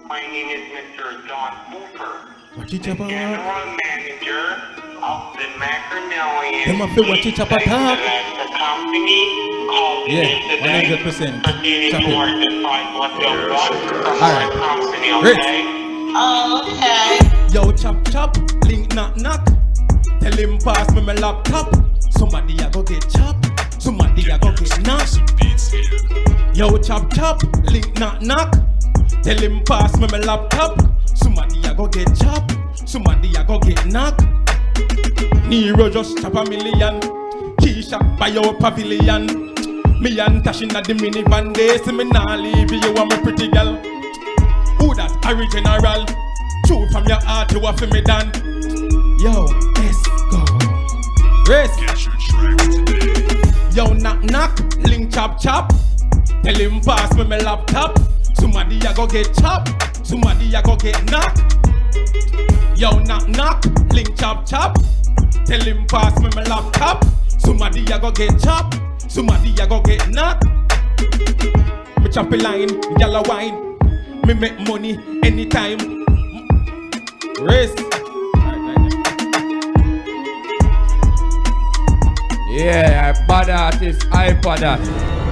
My name is Mr. Don Hooper, What you the chop general manager of the Macronellian Them a feel what you chop attack. the company called Yeah, 100%. Chop it. Alright. Company, okay? Okay. Yo, chop, link knock. Tell him pass me my laptop. Somebody a go get chopped. Somebody a go get knocked. Yo, chop, link knock. Tell him pass me my laptop. Somebody a go get chopped. Somebody a go get knocked. Nero just chop $1 million. Keisha buy your pavilion. Me and Tash inna the minivan. They say me nah leave you and my pretty girl. Who that original? True from your heart you want for me done. Yo, let's go. Race. Get your tracks today. Yo, knock, link chop. Tell him pass me my laptop. Somebody a go get chopped. Somebody a go get knocked. Yo, knock, link chop. Tell him pass me my laptop. Somebody a go get chopped. Somebody a go get knocked. Me chop a line, yalla wine. Me make money anytime. Race. Yeah, bad artist, Hypa that.